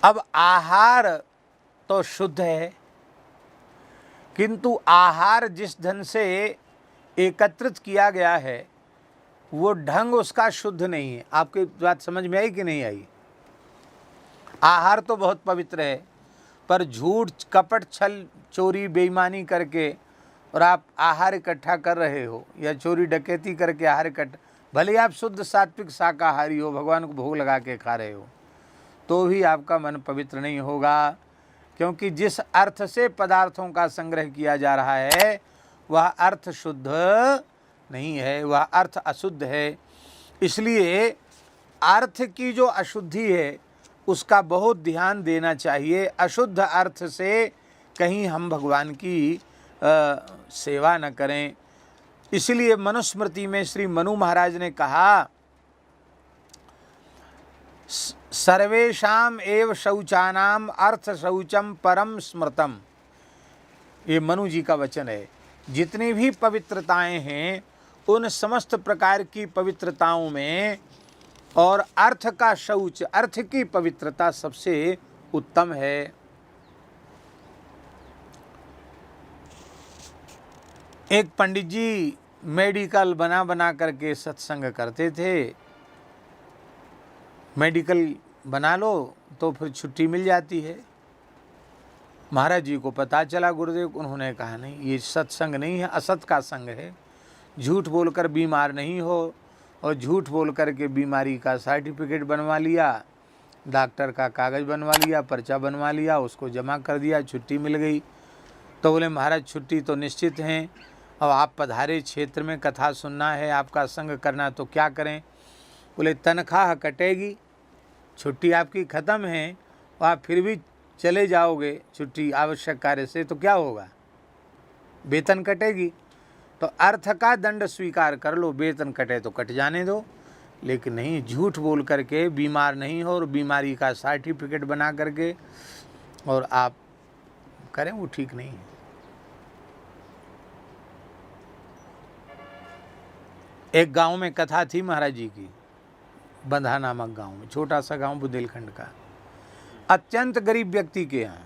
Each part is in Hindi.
अब आहार तो शुद्ध है, किंतु आहार जिस ढंग से एकत्रित किया गया है वो ढंग उसका शुद्ध नहीं है। आपकी बात समझ में आई कि नहीं आई? आहार तो बहुत पवित्र है, पर झूठ कपट छल चोरी बेईमानी करके और आप आहार इकट्ठा कर रहे हो या चोरी डकैती करके आहार इकट्ठा, भले आप शुद्ध सात्विक शाकाहारी हो, भगवान को भोग लगा के खा रहे हो, तो भी आपका मन पवित्र नहीं होगा, क्योंकि जिस अर्थ से पदार्थों का संग्रह किया जा रहा है वह अर्थ शुद्ध नहीं है, वह अर्थ अशुद्ध है। इसलिए अर्थ की जो अशुद्धि है उसका बहुत ध्यान देना चाहिए। अशुद्ध अर्थ से कहीं हम भगवान की सेवा न करें। इसलिए मनुस्मृति में श्री मनु महाराज ने कहा, सर्वेषाम एव शौचानाम अर्थ शौचम परम स्मृतम। ये मनु जी का वचन है। जितनी भी पवित्रताएं हैं उन समस्त प्रकार की पवित्रताओं में और अर्थ का शौच, अर्थ की पवित्रता सबसे उत्तम है। एक पंडित जी मेडिकल बना करके सत्संग करते थे। मेडिकल बना लो तो फिर छुट्टी मिल जाती है। महाराज जी को पता चला, गुरुदेव, उन्होंने कहा नहीं, ये सत्संग नहीं है, असत का संग है। झूठ बोलकर बीमार नहीं हो, और झूठ बोल करके बीमारी का सर्टिफिकेट बनवा लिया, डॉक्टर का कागज़ बनवा लिया, पर्चा बनवा लिया, उसको जमा कर दिया, छुट्टी मिल गई। तो बोले महाराज छुट्टी तो निश्चित हैं, अब आप पधारे, क्षेत्र में कथा सुनना है, आपका संग करना, तो क्या करें? बोले तनख्वाह कटेगी, छुट्टी आपकी ख़त्म है और आप फिर भी चले जाओगे छुट्टी आवश्यक कार्य से, तो क्या होगा? वेतन कटेगी। तो अर्थ का दंड स्वीकार कर लो, वेतन कटे तो कट जाने दो, लेकिन नहीं, झूठ बोल करके बीमार नहीं हो और बीमारी का सर्टिफिकेट बना करके और आप करें, वो ठीक नहीं है। एक गांव में कथा थी महाराज जी की, बंधा नामक गांव में, छोटा सा गांव बुंदेलखंड का, अत्यंत गरीब व्यक्ति के यहाँ,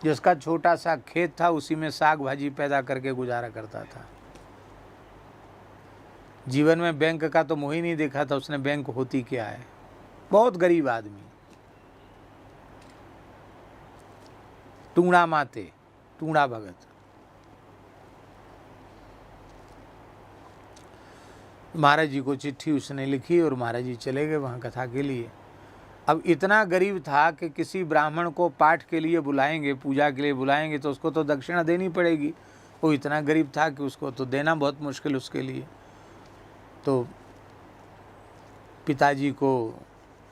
जिसका छोटा सा खेत था, उसी में साग भाजी पैदा करके गुजारा करता था। जीवन में बैंक का तो मुँह ही नहीं देखा था उसने, बैंक होती क्या है। बहुत गरीब आदमी, टूणा माते, टूणा भगत। महाराज जी को चिट्ठी उसने लिखी और महाराज जी चले गए वहाँ कथा के लिए। अब इतना गरीब था कि किसी ब्राह्मण को पाठ के लिए बुलाएंगे, पूजा के लिए बुलाएंगे, तो उसको तो दक्षिणा देनी पड़ेगी। वो इतना गरीब था कि उसको तो देना बहुत मुश्किल उसके लिए। तो पिताजी को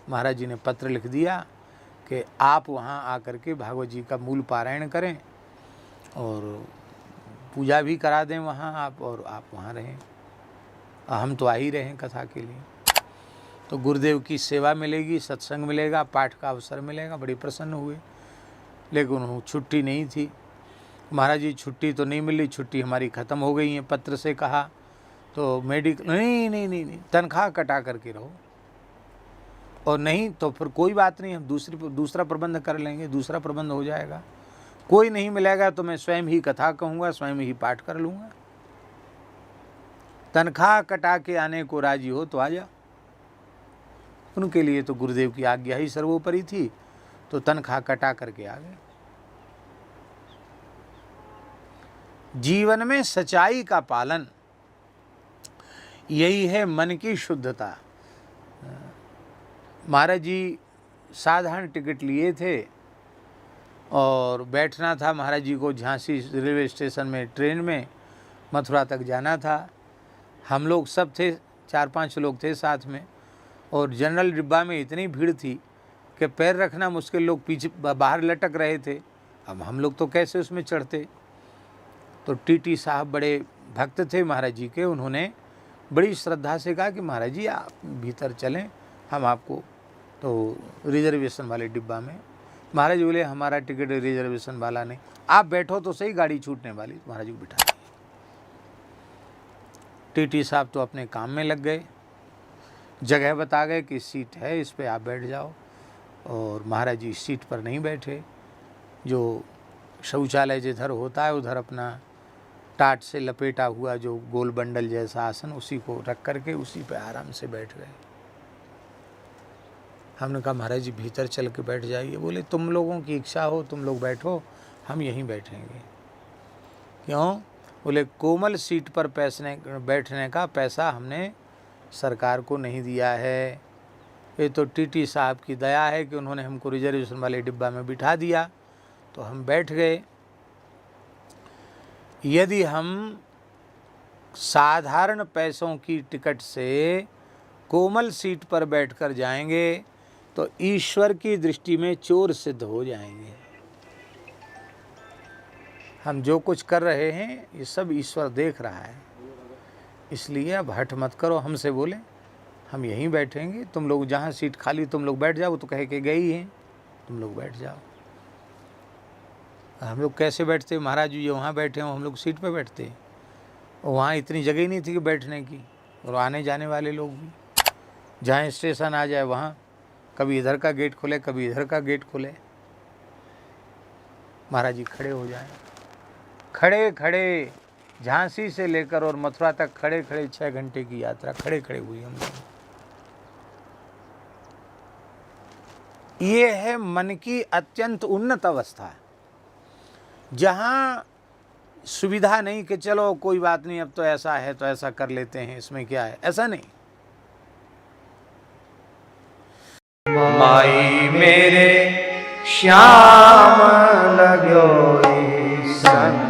महाराज जी ने पत्र लिख दिया कि आप वहाँ आकर के भागवत जी का मूल पारायण करें और पूजा भी करा दें वहाँ आप, और आप वहाँ रहें, हम तो आ ही रहे हैं कथा के लिए। तो गुरुदेव की सेवा मिलेगी, सत्संग मिलेगा, पाठ का अवसर मिलेगा। बड़ी प्रसन्न हुए, लेकिन उन्होंने छुट्टी नहीं थी। महाराज जी छुट्टी तो नहीं मिली, छुट्टी हमारी ख़त्म हो गई है, पत्र से कहा। तो मेडिकल नहीं, तनख्वाह कटा करके रहो, और नहीं तो फिर कोई बात नहीं, हम दूसरा प्रबंध कर लेंगे, दूसरा प्रबंध हो जाएगा। कोई नहीं मिलेगा तो मैं स्वयं ही कथा कहूँगा, स्वयं ही पाठ कर लूँगा। तनख्वाह कटा के आने को राजी हो तो आ जा। उनके लिए तो गुरुदेव की आज्ञा ही सर्वोपरि थी, तो तनख्वाह कटा करके आ गए। जीवन में सच्चाई का पालन, यही है मन की शुद्धता। महाराज जी साधारण टिकट लिए थे और बैठना था महाराज जी को झांसी रेलवे स्टेशन में, ट्रेन में मथुरा तक जाना था। हम लोग सब थे, 4-5 लोग थे साथ में, और जनरल डिब्बा में इतनी भीड़ थी कि पैर रखना मुश्किल, लोग पीछे बाहर लटक रहे थे। अब हम लोग तो कैसे उसमें चढ़ते। तो टीटी साहब बड़े भक्त थे महाराज जी के, उन्होंने बड़ी श्रद्धा से कहा कि महाराज जी आप भीतर चलें, हम आपको, तो रिजर्वेशन वाले डिब्बा में। महाराज बोले हमारा टिकट रिजर्वेशन वाला नहीं, आप बैठो तो सही, गाड़ी छूटने वाली। महाराज को बिठा दिया। टीटी साहब तो अपने काम में लग गए, जगह बता गए कि सीट है, इस पे आप बैठ जाओ। और महाराज जी सीट पर नहीं बैठे, जो शौचालय जिधर होता है उधर अपना टाट से लपेटा हुआ जो गोल बंडल जैसा आसन उसी को रख करके उसी पे आराम से बैठ गए। हमने कहा महाराज जी भीतर चल के बैठ जाइए। बोले तुम लोगों की इच्छा हो तुम लोग बैठो, हम यहीं बैठेंगे। क्यों? बोले कोमल सीट पर बैठने का पैसा हमने सरकार को नहीं दिया है, ये तो टीटी साहब की दया है कि उन्होंने हमको रिजर्वेशन वाले डिब्बा में बिठा दिया तो हम बैठ गए। यदि हम साधारण पैसों की टिकट से कोमल सीट पर बैठकर जाएंगे तो ईश्वर की दृष्टि में चोर सिद्ध हो जाएंगे। हम जो कुछ कर रहे हैं ये सब ईश्वर देख रहा है, इसलिए अब हट मत करो। हमसे बोले हम यहीं बैठेंगे, तुम लोग जहाँ सीट खाली तुम लोग बैठ जाओ, तो कह के गई हैं तुम लोग बैठ जाओ। हम लोग कैसे बैठते? महाराज जी वहाँ बैठे हो, हम लोग सीट पे बैठते। वहाँ इतनी जगह ही नहीं थी कि बैठने की, और आने जाने वाले लोग भी जहाँ स्टेशन आ जाए वहाँ कभी इधर का गेट खुले कभी इधर का गेट खुले। महाराज जी खड़े हो जाए, खड़े खड़े झांसी से लेकर और मथुरा तक खड़े खड़े 6 घंटे की यात्रा खड़े खड़े हुई हम लोग। ये है मन की अत्यंत उन्नत अवस्था, जहाँ सुविधा नहीं कि चलो कोई बात नहीं अब तो ऐसा है तो ऐसा कर लेते हैं, इसमें क्या है, ऐसा नहीं। माई मेरे श्याम लगो सन